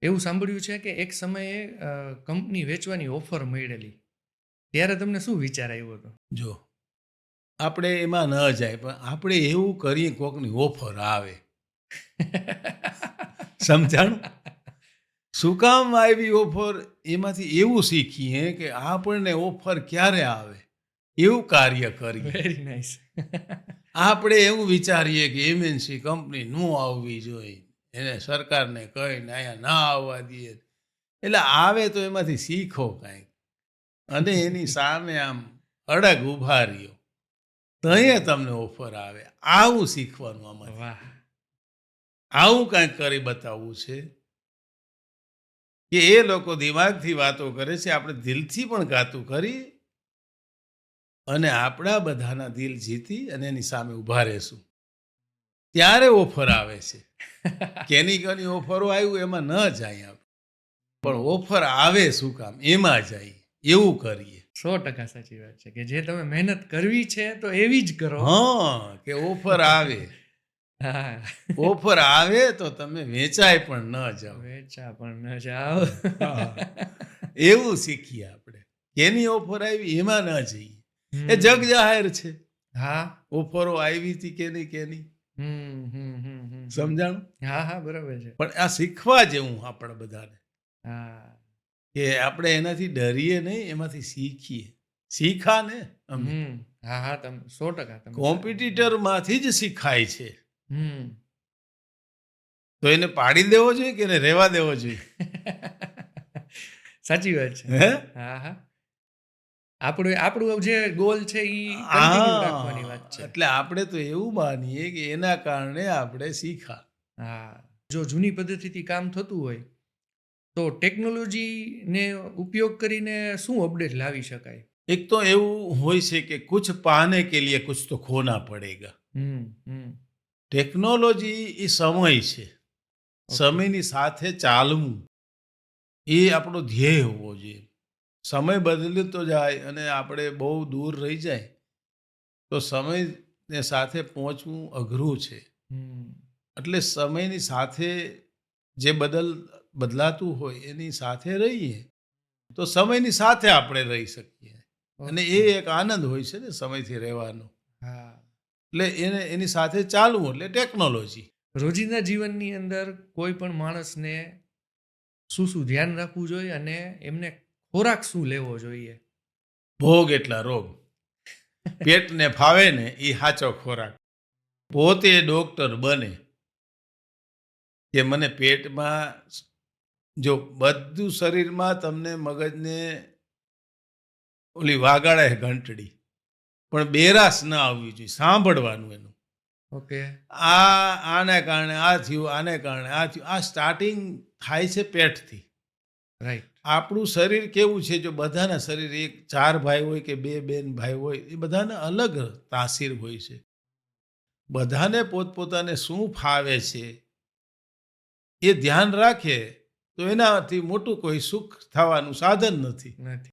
એવું સાંભળ્યું છે કે એક સમયે કંપની વેચવાની ઓફર મળેલી, ત્યારે તમને શું વિચાર આવ્યો હતો? જો આપણે એમાં ન જાય, પણ આપણે એવું કરીએ કોકની ઓફર આવે. સમજાણું? શું કામ આવી ઓફર? એમાંથી એવું શીખીએ કે આપણને ઓફર ક્યારે આવે, એવું કાર્ય કરીએ. Very nice. આપણે એવું વિચારીએ કે એમએનસી કંપની ન આવવી જોઈએ, એને સરકારને કહીને અહીંયા ના આવવા દઈએ. એટલે આવે તો એમાંથી શીખો કાંઈક, અને એની સામે આમ અડગ ઊભા રહ્યો, તો અહીંયા તમને ઓફર આવે. આવું શીખવાનું આમાંથી. વાહ. આવું કાંઈક કરી બતાવવું છે કે એ લોકો દિમાગથી વાતો કરે છે, આપણે દિલથી પણ ગાતું કરી અને આપણા બધાના દિલ જીતી અને એની સામે ઊભા રહેશું. ત્યારે ઓફર આવે છે. કેની ઓફરો આવ્યું એમાં ન જાય આપણે, પણ ઓફર આવે શું કામ એમાં જાય, એવું કરીએ. 100% સાચી વાત છે કે જે તમે મહેનત કરવી છે તો એવી જ કરો. હા, કે ઓફર આવે. હા. ઓફર આવે તો તમે વેચાય પણ ન જાઓ. વેચા પણ ન જાઓ. હા, એવું શીખીએ આપણે. કેની ઓફર આવી એમાં ન જઈએ. એ હમ. જગ જાહેર છે. હા. ઓફરો આવી હતી કેની. હમ. સમજાણું? હા હા, બરાબર છે. પણ આ શીખવા જેવું આપણે બધાને, હા. કે આપણે એનાથી ડરીએ નહીં, એમાંથી શીખીએ. શીખા ને અમે. હા હા, તમે 100% તમે. કોમ્પિટિટરમાંથી જ શીખાય છે. હમ. તો એને પાડી દેવો જોઈએ કે એને રહેવા દેવો જોઈએ? સાચી વાત છે. હે? હા હા, આપણું જે ગોલ છે એ કન્ટિન્યુ રાખવાની વાત હા, છે. એટલે આપણે તો એવું માનીએ કે એના કારણે આપણે શીખા. હા, જો જૂની પદ્ધતિથી કામ થતું હોય તો ટેકનોલોજીને ઉપયોગ કરીને શું અપડેટ લાવી શકાય? એક તો એવું હોય છે કે કુછ પાને કે લીએ કુછ તો ખોના પડેગા. હમ. ટેકનોલોજી એ સમય છે. ઓકે. સમયની સાથે ચાલવું એ આપણો ધ્યેય હોવો જોઈએ. સમય બદલતો જાય અને આપણે બહુ દૂર રહી જાય તો સમયને સાથે પહોંચવું અઘરું છે. હમ. એટલે સમયની સાથે જે બદલાતું હોય એની સાથે રહીએ તો સમયની સાથે આપણે રહી શકીએ. અને એ ઓકે. એક આનંદ હોય છે ને સમયથી રહેવાનો. હા. એટલે એની સાથે ચાલવું એટલે ટેકનોલોજી. રોજિંદા જીવનની અંદર કોઈ પણ માણસને શું ધ્યાન રાખવું જોઈએ અને એમને ખોરાક શું લેવો જોઈએ? ભોગ એટલા રોગ. પેટને ફાવે ને એ સાચો ખોરાક. પોતે ડોક્ટર બને કે મને પેટમાં, જો બધું શરીરમાં તમને મગજને ઓલી વાગાડે ઘંટડી, પણ બેરાશ ન આવવી જોઈએ, સાંભળવાનું એનું. ઓકે. આને કારણે આ થયું, આને કારણે આ થયું. આ સ્ટાર્ટિંગ થાય છે પેટથી. રાઈટ. આપણું શરીર કેવું છે, જો બધાના શરીર એક 4 ભાઈ હોય કે 2 બેન ભાઈ હોય, એ બધાને અલગ તાસીર હોય છે. બધાને પોતપોતાને શું ફાવે છે એ ધ્યાન રાખે તો એનાથી મોટું કોઈ સુખ થવાનું સાધન નથી. નથી.